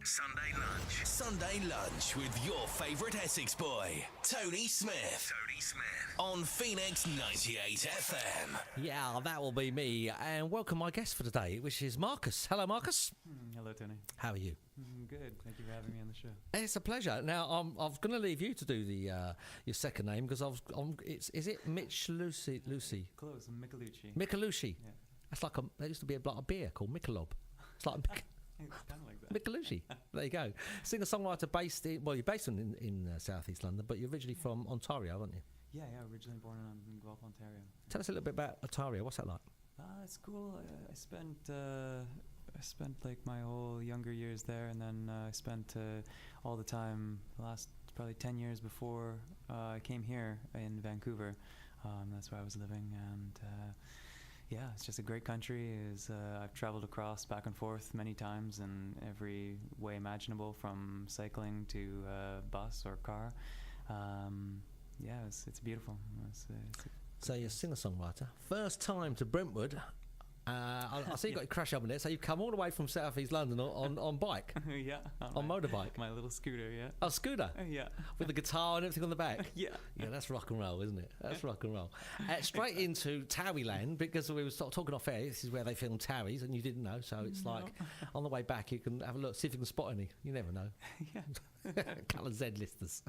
Sunday Lunch. Sunday Lunch with your favourite Essex boy, Tony Smith. Tony Smith. On Phoenix 98 FM. Yeah, that will be me. And welcome my guest for today, which is Markus. Hello, Markus. Hello, Tony. How are you? Good. Thank you for having me on the show. It's a pleasure. Now, I'm going to leave you to do the your second name because is it Michelucci? Lucy? Close. Michelucci. Michelucci. Yeah. That's like there used to be a beer called Michelob. It's like It's kind of like that. Michelucci. There you go. Singer-songwriter based you're based in southeast London, but you're originally from Ontario, aren't you? Yeah. Originally born in Guelph, Ontario. Tell us a little bit about Ontario. What's that like? It's cool. I spent like my whole younger years there, and then I spent all the time the last probably 10 years before I came here in Vancouver. That's where I was living, and yeah, it's just a great country. I've traveled across back and forth many times in every way imaginable, from cycling to bus or car. Yeah, it's beautiful. So you're a singer-songwriter. First time to Brentwood. I see you got your crash up in there. So you've come all the way from South East London on bike. Yeah. On motorbike. My little scooter, yeah. Oh, scooter? Yeah. With the guitar and everything on the back? Yeah. Yeah, that's rock and roll, isn't it? That's rock and roll. Straight into Towie Land, because we were talking off air. This is where they film Towies, and you didn't know. So it's like, on the way back, you can have a look, see if you can spot any. You never know. Yeah. Couple of Z-listers.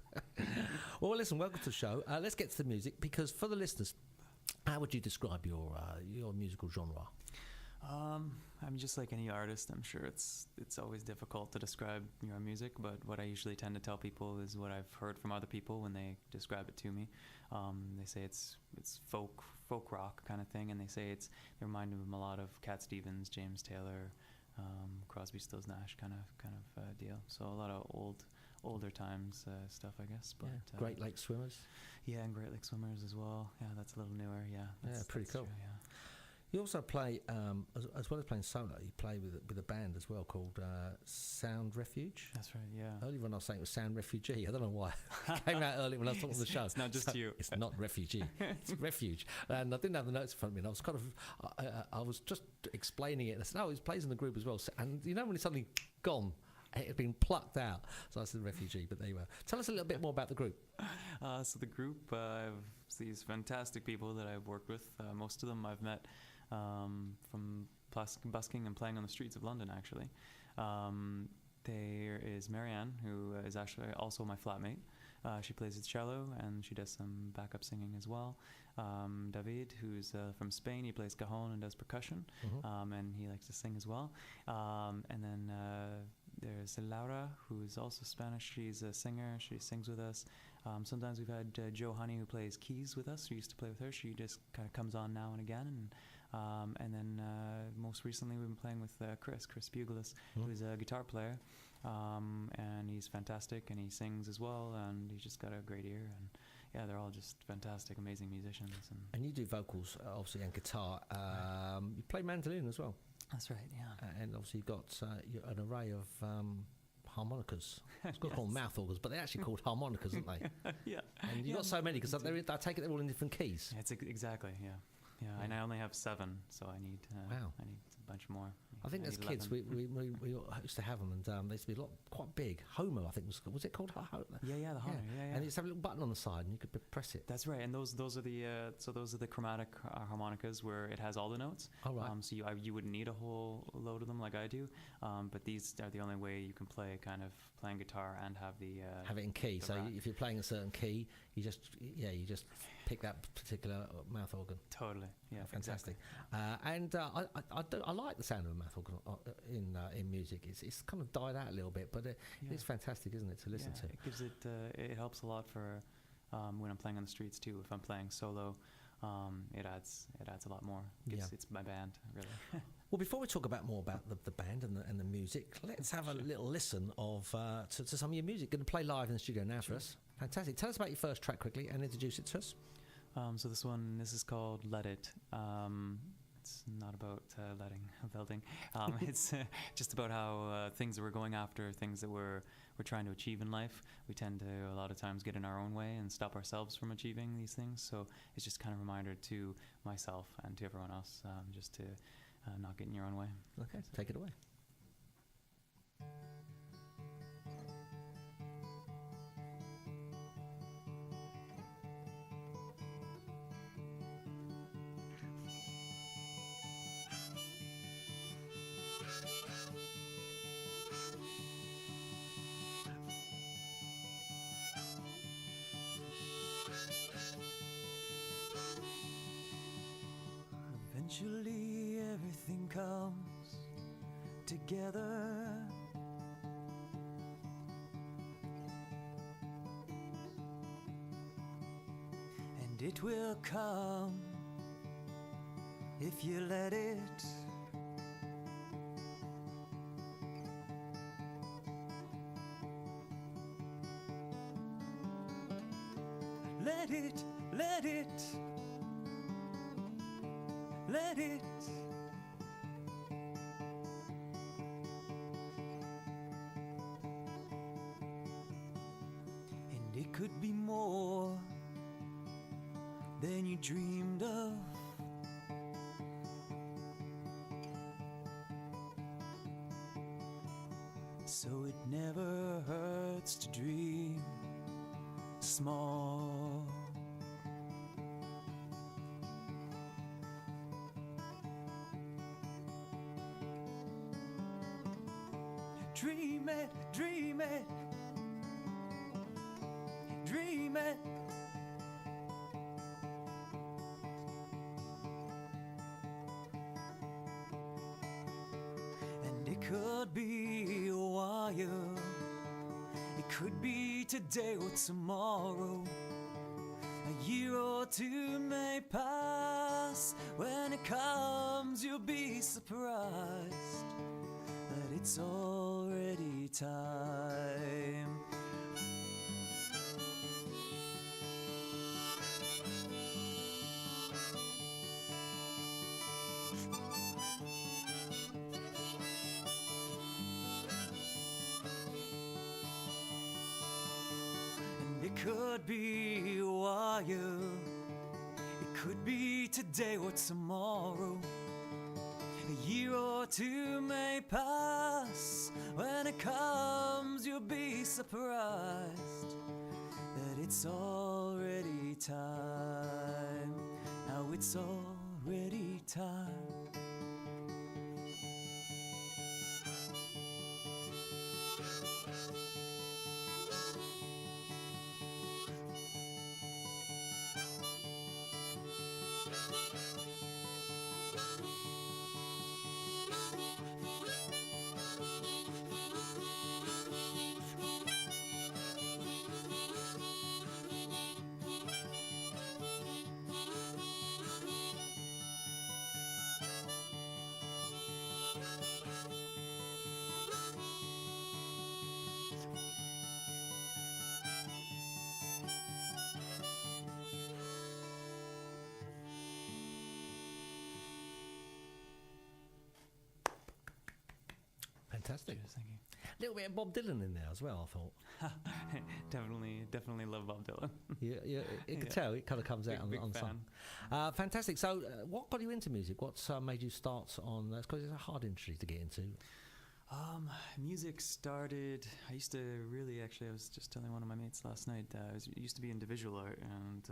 Well, listen, welcome to the show. Let's get to the music, because for the listeners, how would you describe your musical genre? I'm just like any artist. I'm sure it's always difficult to describe your music, but what I usually tend to tell people is what I've heard from other people when they describe it to me. They say it's folk rock kind of thing, and they say they remind them a lot of Cat Stevens, James Taylor, Crosby, Stills, Nash kind of deal. So a lot of older times stuff, I guess. But yeah. Great Lake Swimmers. Yeah, and Great Lake Swimmers as well. Yeah, that's a little newer. Yeah, pretty cool. True, yeah. You also play, as well as playing solo, you play with a band as well called Sound Refuge. That's right, yeah. Earlier when I was saying it was Sound Refugee, I don't know why. It came out earlier when I was talking on the show. It's not just you. It's not refugee, it's refuge. And I didn't have the notes in front of me, and I was kind of, I was just explaining it, and I said, he plays in the group as well. And you know when it's suddenly gone, it had been plucked out. So I said refugee, but there you were. Tell us a little bit more about the group. So the group, I have these fantastic people that I've worked with. Most of them I've met from busking and playing on the streets of London, actually. There is Marianne, who is actually also my flatmate. She plays the cello, and she does some backup singing as well. David, who's from Spain, he plays cajon and does percussion, and he likes to sing as well. And then there's Laura, who's also Spanish. She's a singer. She sings with us. Sometimes we've had Jo Honey, who plays keys with us. We used to play with her. She just kind of comes on now and again. And then most recently we've been playing with Chris Buglis, who's a guitar player. And he's fantastic, and he sings as well, and he's just got a great ear. And yeah, they're all just fantastic, amazing musicians. And you do vocals, obviously, and guitar. You play mandolin as well. That's right, yeah. And obviously you've got an array of harmonicas. It's got called mouth organs, but they're actually called harmonicas, aren't they? Yeah. And you've got so many, because I take it they're all in different keys. Yeah, exactly, yeah. Yeah, and I only have 7, so I need a bunch more. I think as kids we used to have them, and they used to be quite big. Homo, I think was it called? Yeah, the Homo. Yeah. And it's have a little button on the side, and you could press it. That's right, and those are the chromatic harmonicas where it has all the notes. Oh, right. So you wouldn't need a whole load of them like I do, but these are the only way you can play playing guitar and have have it in key. So if you're playing a certain key, you just pick that particular mouth organ. Totally. Yeah, fantastic. Exactly. And I like the sound of a mouth organ in music. It's kind of died out a little bit, but it's fantastic, isn't it, to listen to? It gives it helps a lot for when I'm playing on the streets too. If I'm playing solo, it adds a lot more. It's my band, really. Well, before we talk more about the band and the music, let's have a little listen to some of your music. Going to play live in the studio now for us. Fantastic. Tell us about your first track quickly and introduce it to us. So this is called Let It. It's not about letting a building. It's just about how things that we're going after, things that we're trying to achieve in life, we tend to a lot of times get in our own way and stop ourselves from achieving these things. So it's just kind of a reminder to myself and to everyone else, just to not get in your own way. Okay, take it away. Eventually everything comes together. And it will come if you let it. Let it, let it, let it. And it could be more than you dreamed of. So it never hurts to dream small. Dream it, dream it, dream it. And it could be a while, it could be today or tomorrow. A year or two may pass. When it comes, you'll be surprised that it's already time. And it could be a while, it could be today or tomorrow. A year or two may pass. When it comes, you'll be surprised that it's already time. Now it's already time. Fantastic. Cheers, thank you. A little bit of Bob Dylan in there as well, I thought. Definitely love Bob Dylan. Yeah, you can Yeah. tell it kind of comes out Big on fan. song. Fantastic. So, what got you into music? What's made you start on? Because it's a hard industry to get into. Music started. I used to really actually. I was just telling one of my mates last night. I used to be into visual art, and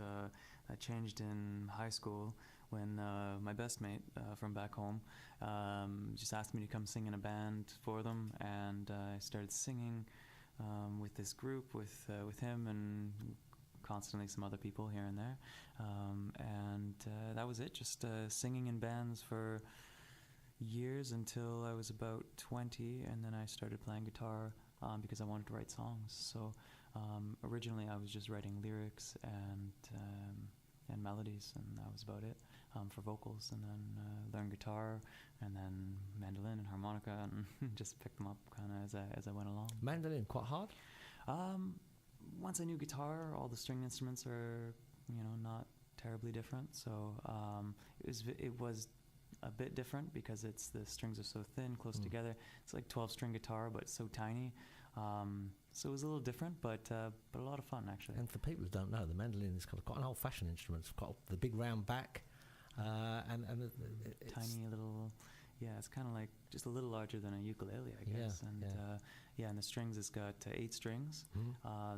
I changed in high school when my best mate from back home just asked me to come sing in a band for them, and I started singing with this group with him and constantly some other people here and there, and that was it. Just singing in bands for years until I was about 20, and then I started playing guitar because I wanted to write songs. So originally I was just writing lyrics and melodies, and that was about it for vocals, and then learned guitar, and then mandolin and harmonica, and just picked them up kind of as I went along. Mandolin, quite hard? Once I knew guitar, all the string instruments are, not terribly different. So it was a bit different because the strings are so thin, close together. It's like 12-string guitar, but so tiny. So it was a little different, but a lot of fun actually. And for people who don't know, the mandolin is kind of quite an old-fashioned instrument. It's got the big round back, and it's Tiny little, it's kind of like just a little larger than a ukulele, I guess. And the strings, it's got 8 strings.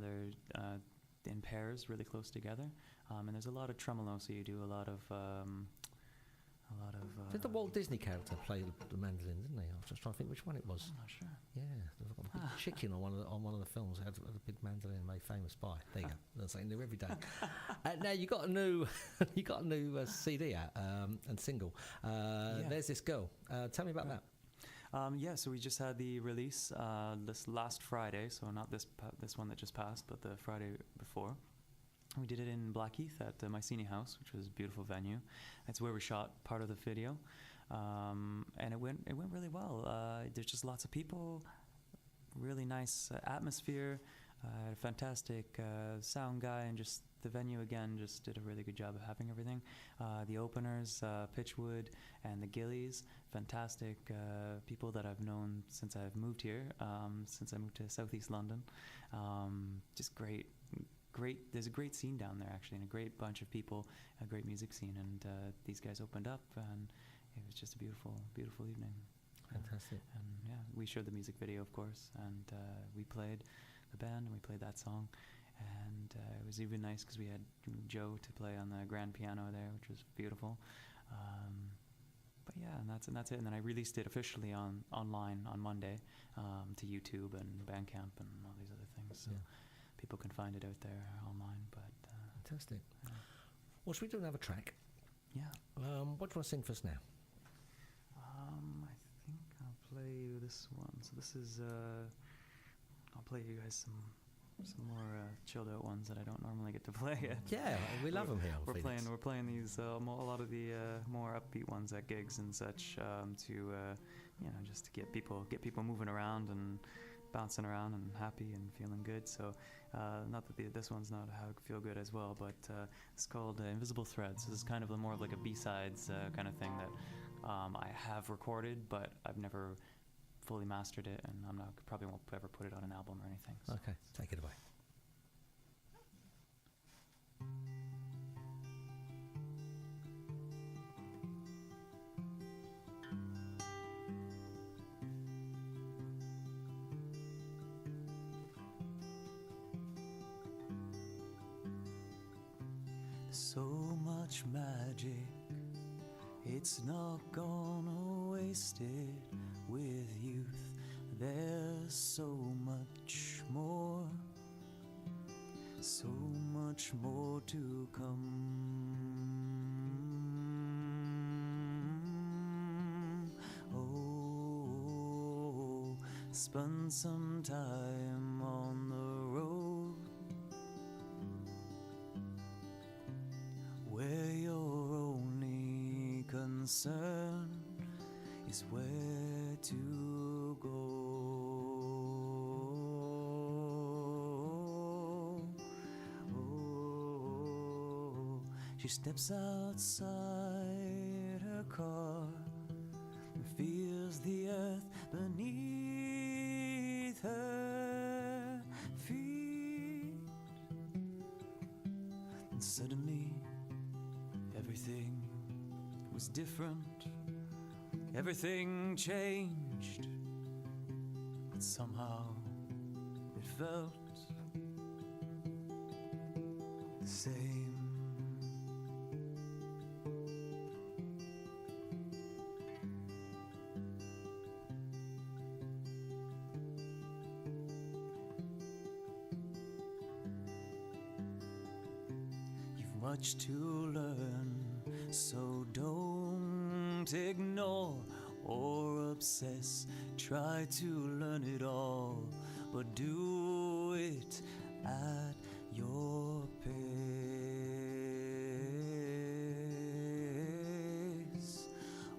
They're in pairs, really close together. And there's a lot of tremolo, so you do a lot of. Did the Walt Disney character play the mandolin, didn't he? I was just trying to think which one it was. I'm not sure. Yeah, they've got a chicken on one of the films. Had a big mandolin made famous by. There you go. That's something new every day. Now you got a new CD out and single. There's This Girl. Tell me about that. So we just had the release this last Friday, so not this one that just passed, but the Friday before. We did it in Blackheath at the Mycenae House, which was a beautiful venue. That's where we shot part of the video, and it went really well. There's just lots of people, really nice atmosphere, a fantastic sound guy, and just the venue again just did a really good job of having everything. The openers, Pitchwood and the Gillies, fantastic people that I've known since I've moved here, since I moved to Southeast London. Just great. There's a great scene down there actually, and a great bunch of people, a great music scene, and these guys opened up, and it was just a beautiful evening. Fantastic. And yeah, we showed the music video, of course, and we played the band and we played that song, and it was even nice because we had Joe to play on the grand piano there, which was beautiful. But yeah, and that's it. And then I released it officially online on Monday to YouTube and Bandcamp and all these other things. So. Yeah. People can find it out there online, but fantastic. Well, should we do another track? Yeah. What do you want to sing for us now? I think I'll play you this one. So this is I'll play you guys some more chilled out ones that I don't normally get to play yet. Yeah, we love them here. We're playing these a lot of the more upbeat ones at gigs and such to just to get people moving around and bouncing around and happy and feeling good. So not that this one's not how I feel good as well, but it's called Invisible Threads. This is kind of more of like a B-sides kind of thing that I have recorded, but I've never fully mastered it, and probably won't ever put it on an album or anything. So. Okay, take it away. So much magic, it's not gonna waste it with youth. There's so much more to come. Oh, spend some time on the road where your only concern is where to go. Oh, she steps outside her car and feels the earth beneath her feet, and suddenly everything was different, everything changed, but somehow it felt the same. You've much to learn, so don't ignore or obsess. Try to learn it all, but do it at your pace.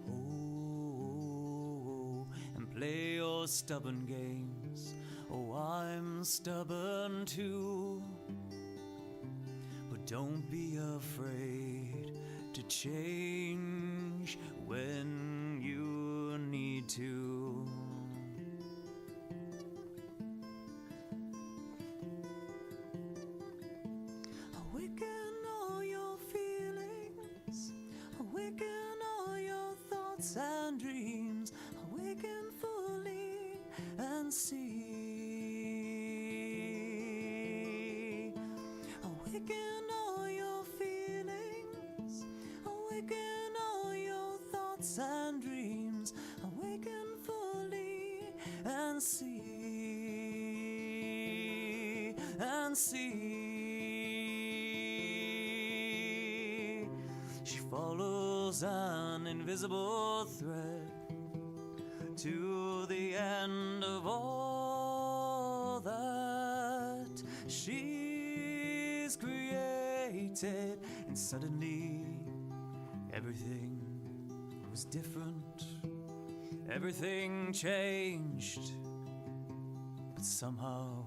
Oh, and play your stubborn games. Oh, I'm stubborn too. But don't be afraid to change when you need to. Awaken all your feelings, awaken all your thoughts and dreams, awaken fully and see. Awaken all your feelings, awaken all your thoughts and dreams, awaken fully and see. and see. She follows an invisible thread to the end of all that she's created, and suddenly everything was different, everything changed, but somehow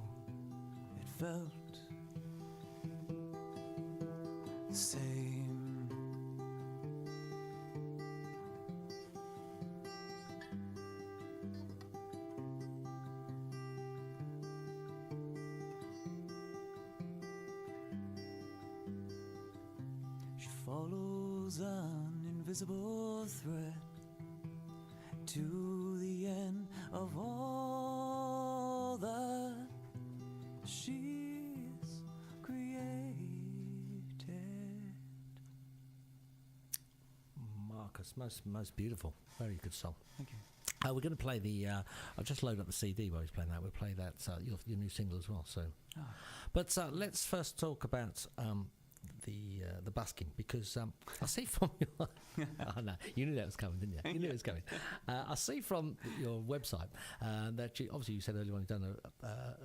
it felt the same. Follows an invisible thread to the end of all that she's created. Markus, most beautiful. Very good song. Thank you. We're going to play the. I've just loaded up the CD while he's playing that. We'll play that your new single as well. So, but let's first talk about the busking, because I see from your oh no, you knew that was coming, didn't you? You knew it was coming. I see from your website that you said earlier on you've done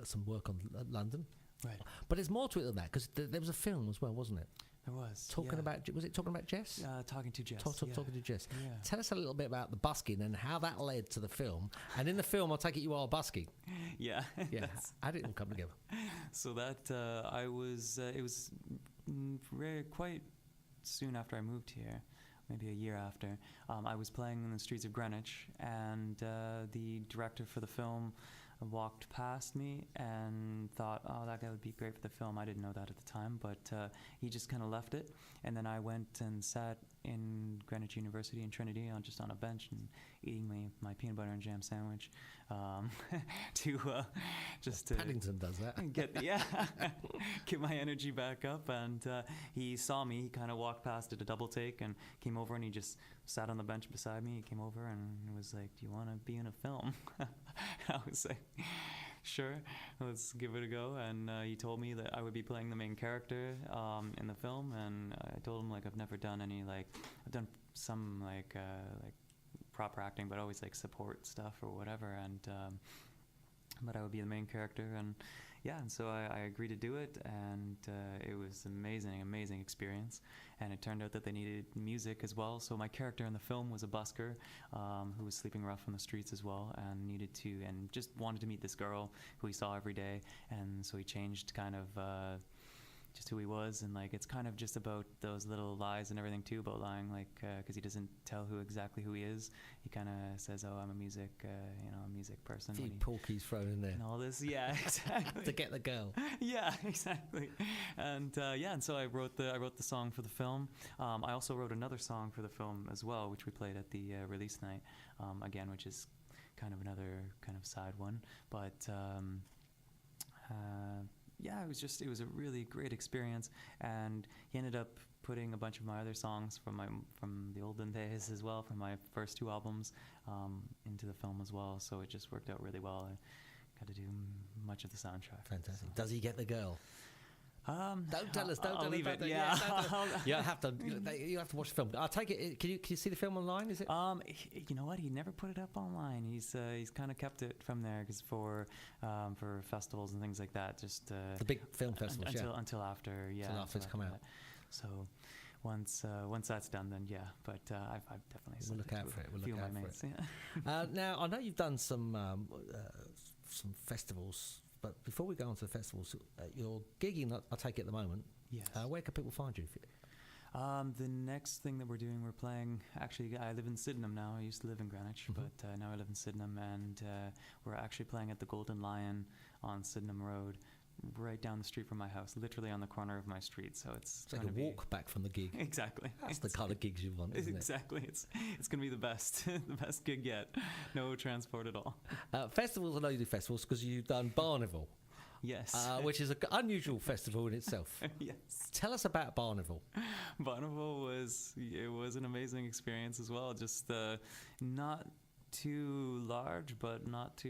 some work on London, Right. but there's more to it than that, because there was a film as well, wasn't it? There was. Talking about, was it talking about Jess? Talking to Jess. Talking to Jess. Yeah. Tell us a little bit about the busking and how that led to the film. And in the film, I'll take it you are busking. Yeah. Yeah. How did it all come together? So that I was. It was quite soon after I moved here, maybe a year after. I was playing in the streets of Greenwich, and the director for the film walked past me and thought, oh, that guy would be great for the film. I didn't know that at the time, but he just kind of left it. And then I went and sat in Greenwich University in Trinity just on a bench and eating my peanut butter and jam sandwich to Paddington does that. Get my energy back up. And he saw me. He kind of walked past, did a double take, and came over, and he just sat on the bench beside me. He came over and was like, do you want to be in a film? I was like, sure, let's give it a go. And he told me that I would be playing the main character in the film, and I told him, like, I've never done any, like, I've done some like proper acting, but always like support stuff or whatever, and but I would be the main character. And yeah, and so I agreed to do it, and it was amazing experience. And it turned out that they needed music as well, so my character in the film was a busker who was sleeping rough on the streets as well, and just wanted to meet this girl who he saw every day. And so he changed kind of just who he was, and like it's kind of just about those little lies and everything too, about lying, like because he doesn't tell exactly who he is. He kind of says, "Oh, I'm a music person." A few porkies thrown in there and all this, yeah, exactly. to get the girl. Yeah, exactly. And and so I wrote the song for the film. I also wrote another song for the film as well, which we played at the release night, again, which is kind of another kind of side one, but. Yeah, it was a really great experience, and he ended up putting a bunch of my other songs from the olden days as well, from my first two albums, into the film as well. So it just worked out really well. I got to do much of the soundtrack. Fantastic. So. Does he get the girl? Don't tell us. I'll leave it. Yeah, you have to. You have to watch the film. I'll take it. Can you see the film online? Is it? You know what? He never put it up online. He's kind of kept it from there, because for festivals and things like that. Just the big film festivals. Until after. Yeah. Until after it's come out. That. So. Once that's done, then yeah. But I've definitely. We'll look out for it. We'll look out for it. Yeah. Now I know you've done some festivals. But before we go on to the festivals, you're gigging, I take it at the moment. Yes. Where can people find you? The next thing that we're doing, we're playing, actually I live in Sydenham now. I used to live in Greenwich, but now I live in Sydenham, and we're actually playing at the Golden Lion on Sydenham Road, right down the street from my house, literally on the corner of my street. So it's like a walk back from the gig. Exactly. That's the kind of gigs you want, isn't exactly. it? Exactly. It's going to be the best, the best gig yet. No transport at all. Festivals, I know you do festivals because you've done Barnival. Yes. Which is an unusual festival in itself. Yes. Tell us about Barnival. Barnival was an amazing experience as well. Just not too large, but not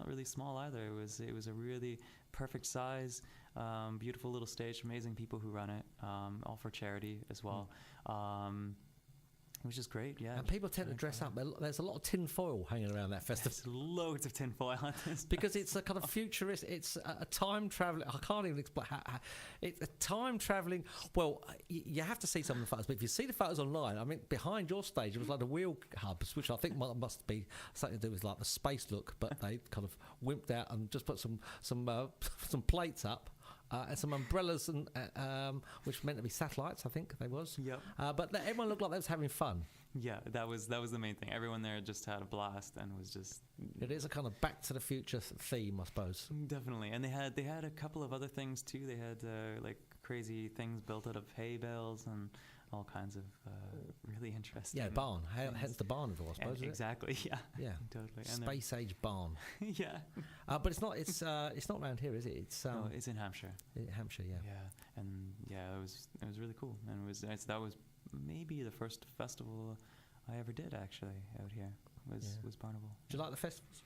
really small either. It was a really perfect size, beautiful little stage, amazing people who run it, all for charity as well. Which is great, yeah. And people tend to dress up. There's a lot of tin foil hanging around that festival. There's loads of tin foil on this. Because it's a kind of futurist, it's a time traveling. I can't even explain. It's a time traveling. Well, you have to see some of the photos, but if you see the photos online, I mean, behind your stage, it was like the wheel hubs, which I think must be something to do with like the space look, but they kind of wimped out and just put some plates up. And some umbrellas, and which meant to be satellites, I think they was. Yep. But everyone looked like they was having fun. Yeah, that was the main thing. Everyone there just had a blast and was just. It is a kind of Back to the Future theme, I suppose. Definitely, and they had a couple of other things too. They had like crazy things built out of hay bales and all kinds of really interesting. Yeah, barn. Hence the barn, I suppose. Exactly. Yeah. Yeah. Totally. Space age barn. Yeah. But it's not. It's not around here, is it? It's no, it's in Hampshire. Hampshire, yeah. Yeah, and yeah, it was really cool, and that was maybe the first festival I ever did actually out here. Was Barnable. Do you like the festivals?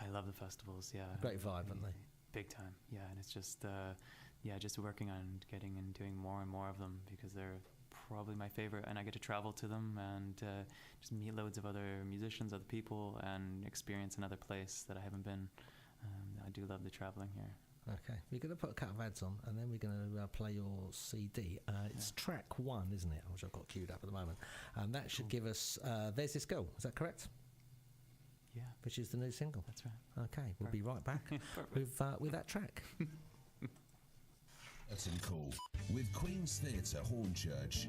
I love the festivals. Yeah. Great vibe, aren't they? Big time. Yeah, and it's just just working on getting and doing more and more of them because they're probably my favorite, and I get to travel to them and just meet loads of other musicians, other people, and experience another place that I haven't been. I do love the traveling here. Okay, we're going to put a couple of ads on, and then we're going to play your CD. It's track 1, isn't it? Which I've got queued up at the moment, and that should give us "There's This Girl." Is that correct? Yeah, which is the new single. That's right. Okay, we'll be right back with that track. Curtain Call with Queen's Theatre, Hornchurch.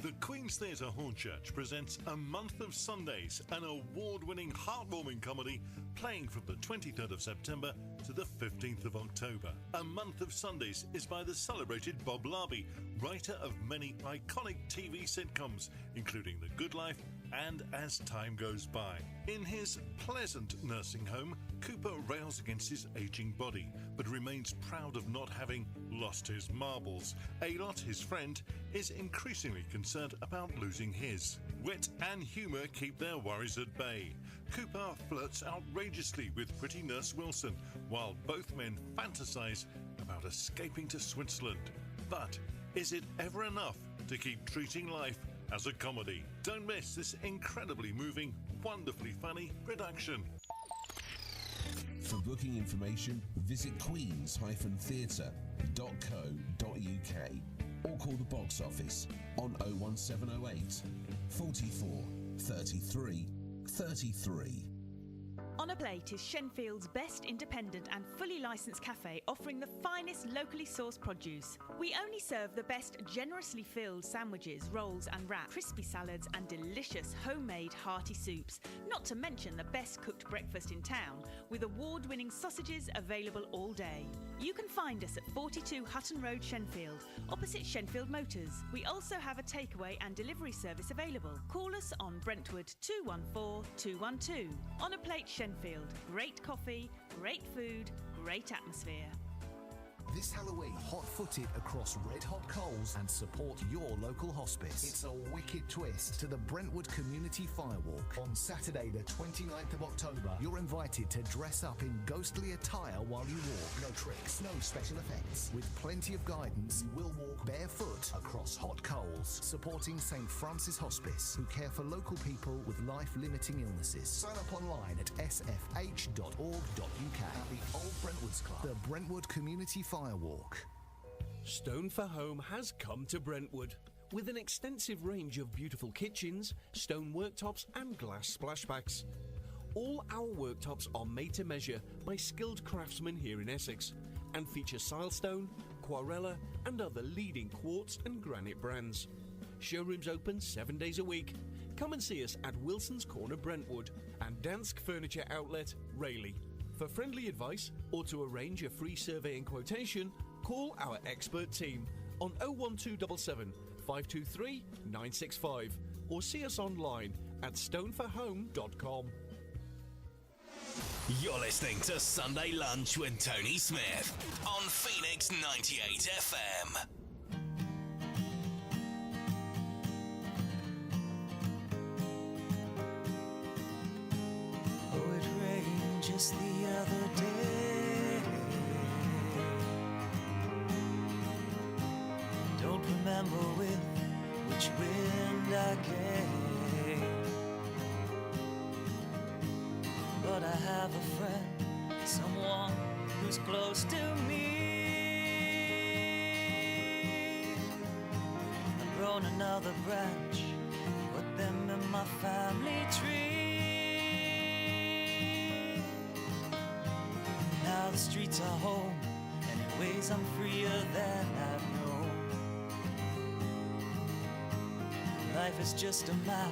The Queen's Theatre Hornchurch presents A Month of Sundays, an award-winning, heartwarming comedy playing from the 23rd of September to the 15th of October. A Month of Sundays is by the celebrated Bob Larby, writer of many iconic TV sitcoms, including The Good Life and As Time Goes By. In his pleasant nursing home, Cooper rails against his aging body, but remains proud of not having lost his marbles. Alot, his friend, is increasingly concerned about losing his. Wit and humour keep their worries at bay. Cooper flirts outrageously with pretty Nurse Wilson, while both men fantasise about escaping to Switzerland. But is it ever enough to keep treating life as a comedy? Don't miss this incredibly moving, wonderfully funny production. For booking information, visit queens-theatre.co.uk or call the box office on 01708 44 33 33. On a Plate is Shenfield's best independent and fully licensed cafe offering the finest locally sourced produce. We only serve the best generously filled sandwiches, rolls and wraps, crispy salads and delicious homemade hearty soups, not to mention the best cooked breakfast in town with award-winning sausages available all day. You can find us at 42 Hutton Road, Shenfield, opposite Shenfield Motors. We also have a takeaway and delivery service available. Call us on Brentwood 214 212. On a Plate Shenfield. Great coffee, great food, great atmosphere. This Halloween, hot-footed across red-hot coals and support your local hospice. It's a wicked twist to the Brentwood Community Firewalk. On Saturday, the 29th of October, you're invited to dress up in ghostly attire while you walk. No tricks, no special effects. With plenty of guidance, you will walk barefoot across hot coals, supporting St. Francis Hospice, who care for local people with life-limiting illnesses. Sign up online at sfh.org.uk at the Old Brentwoods Club, the Brentwood Community Firewalk. Stone for Home has come to Brentwood with an extensive range of beautiful kitchens, stone worktops and glass splashbacks. All our worktops are made to measure by skilled craftsmen here in Essex and feature silestone, Quarella and other leading quartz and granite brands. Showrooms open 7 days a week. Come and see us at Wilson's Corner, Brentwood and Dansk Furniture Outlet, Rayleigh. For friendly advice or to arrange a free survey and quotation, call our expert team on 01277 523 965 or see us online at stoneforhome.com. You're listening to Sunday Lunch with Tony Smith on Phoenix 98 FM. remember with which wind I came. But I have a friend, someone who's close to me. I've grown another branch, put them in my family tree. Now the streets are home, and in ways I'm freer than I've known. Life is just a map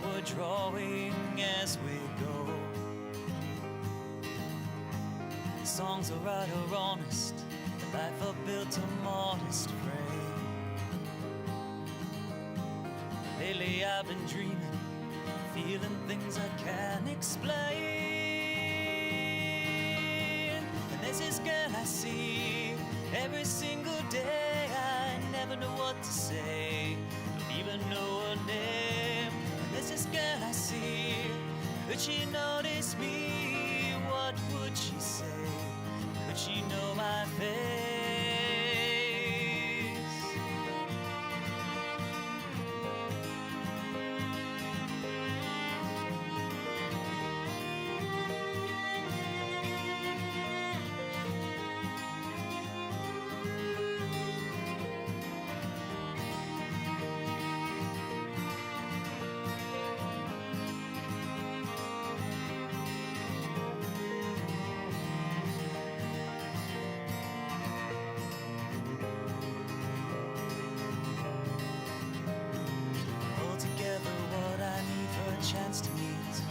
we're drawing as we go. Songs are right or honest, the life I built a modest frame. Lately I've been dreaming, feeling things I can't explain. And there's this girl I see every single day. I never know what to say, don't even know her name. And there's this girl I see, could she notice me? What would she say? Could she know my face? Chance to meet.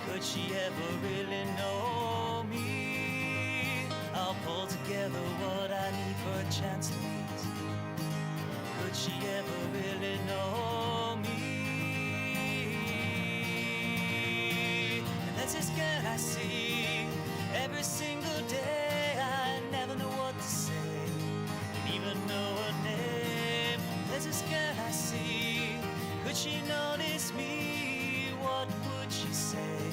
Could she ever really know me? I'll pull together what I need for a chance to meet. Could she ever really know me? And that's this girl I see every single day. I never know what to say, don't even know her name. There's this girl I see, could she notice me? What would she say?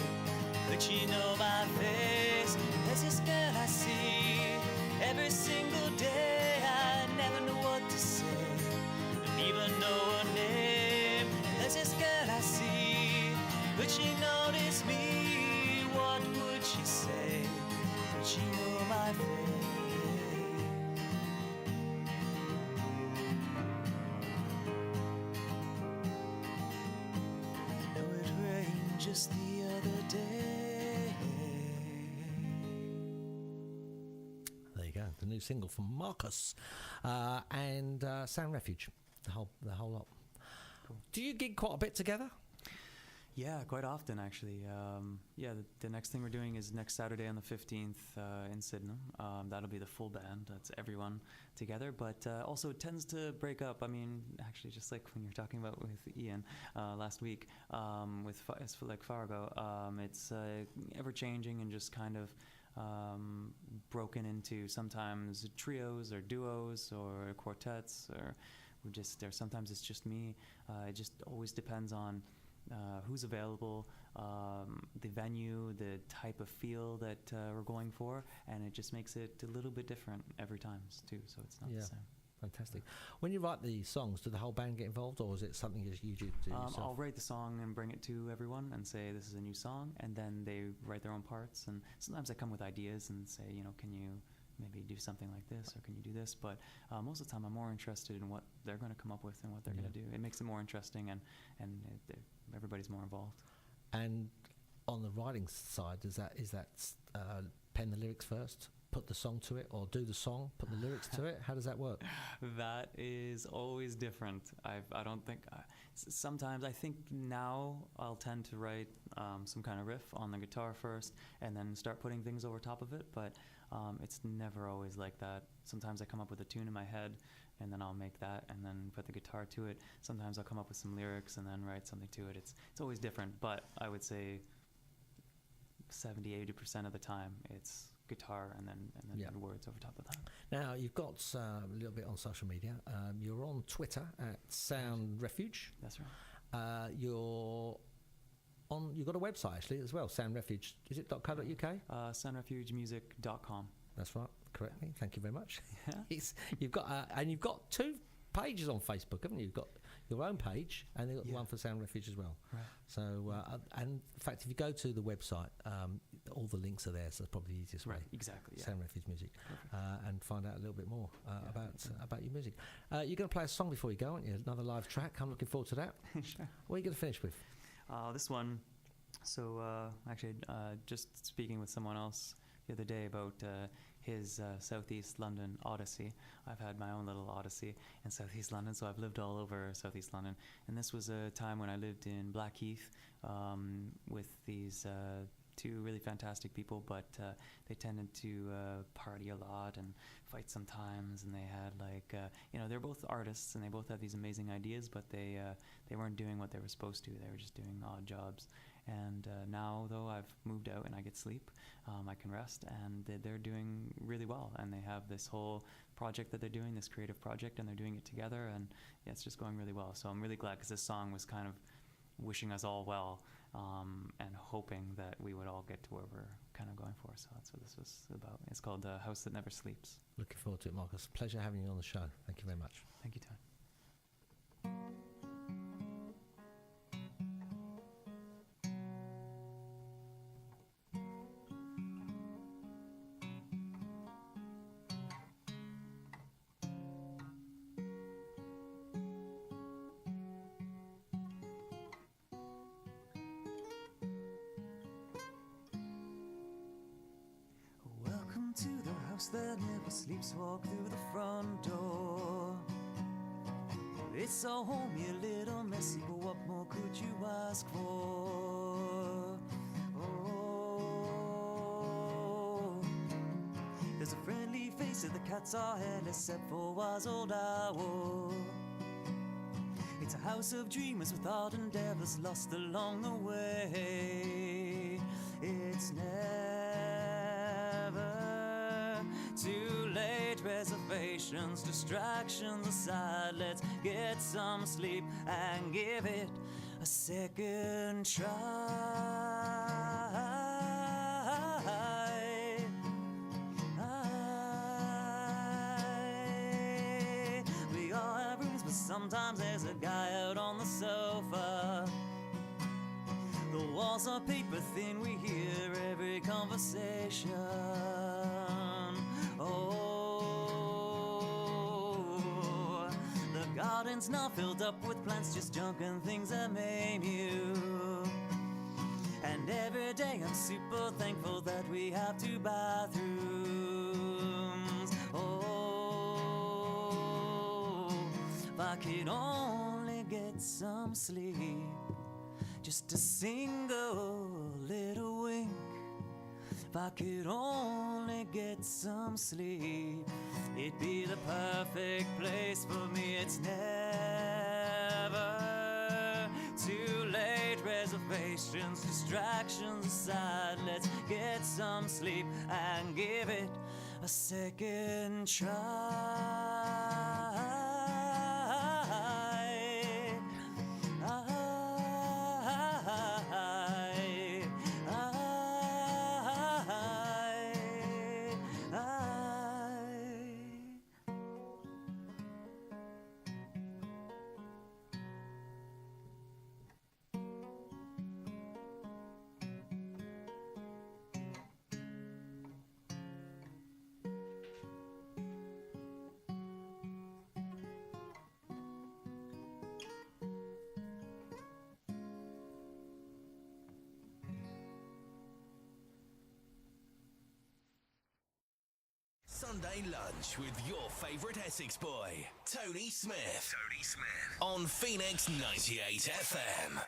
Could she know my face? There's this girl I see every single day. I never know what to say, don't even know her name. There's this girl I see, could she notice me? What would she say? Could she know my face? Just the other day. There you go, the new single from Markus and Sound Refuge, the whole lot. Cool. Do you gig quite a bit together? Yeah, quite often actually. The next thing we're doing is next Saturday on the 15th in Sydenham. That'll be the full band. That's everyone together, but also it tends to break up. I mean, actually, just like when you're talking about with Ian last week with like Fargo, it's ever changing and just kind of broken into sometimes trios or duos or quartets, or sometimes it's just me. It just always depends on who's available, the venue, the type of feel that we're going for, and it just makes it a little bit different every time too, so it's not the same. Fantastic. When you write the songs, do the whole band get involved, or is it something you do yourself? I'll write the song and bring it to everyone and say this is a new song, and then they write their own parts, and sometimes I come with ideas and say, can you maybe do something like this, or can you do this? But most of the time I'm more interested in what they're going to come up with and what they're going to do. It makes it more interesting, and everybody's more involved. And on the writing side, is that pen the lyrics first, put the song to it, or do the song, put the lyrics to it? How does that work? That is always different. I don't think sometimes I think now I'll tend to write some kind of riff on the guitar first and then start putting things over top of it, but it's never always like that. Sometimes I come up with a tune in my head and then I'll make that and then put the guitar to it. Sometimes I'll come up with some lyrics and then write something to it. It's always different, but I would say 70-80% of the time it's guitar and then words over top of that. Now you've got a little bit on social media. You're on Twitter at Sound Refuge. That's right. You've got a website actually as well, Sound Refuge. Is it .co.uk? Soundrefugemusic.com. That's right. Correct me. Thank you very much. Yeah. You've got two pages on Facebook, haven't you? You've got your own page, and you've got Yeah. one for Sound Refuge as well. Right. So, and in fact, if you go to the website, all the links are there, so that's probably the easiest way. Right, exactly. Yeah. Sound Refuge Music, and find out a little bit more about your music. You're going to play a song before you go, aren't you? Another live track. I'm looking forward to that. Sure. What are you going to finish with? This one. So actually, just speaking with someone else the other day about his Southeast London odyssey. I've had my own little odyssey in Southeast London, so I've lived all over Southeast London. And this was a time when I lived in Blackheath with these two really fantastic people, but they tended to party a lot and fight sometimes. And they had they're both artists and they both had these amazing ideas, but they weren't doing what they were supposed to. They were just doing odd jobs. And now, though, I've moved out and I get sleep, I can rest, and they're doing really well. And they have this whole project that they're doing, this creative project, and they're doing it together, and yeah, it's just going really well. So I'm really glad, because this song was kind of wishing us all well and hoping that we would all get to where we're kind of going for. So that's what this was about. It's called House That Never Sleeps. Looking forward to it, Marcus. Pleasure having you on the show. Thank you very much. Thank you, Tony. Welcome to the house that never sleeps. Walk through the front door. It's a home, you little messy, but what more could you ask for? Oh, there's a friendly face and the cats are headless, except for wise old owl. It's a house of dreamers with art and devils lost along the way. It's never too late. Reservations, distractions aside, let's get some sleep and give it a second try. We all have rooms, but sometimes there's a guy out on the sofa. The walls are paper thin, we hear every conversation. Oh, the garden's not filled up with plants, just junk and things that maim you. And every day I'm super thankful that we have 2 bathrooms. Oh, if I could only get some sleep, just a single little wink. If I could only get some sleep, it'd be the perfect place for me. It's never too late. Reservations, distractions aside, let's get some sleep and give it a second try. Sunday lunch with your favourite Essex boy, Tony Smith. On Phoenix 98 FM.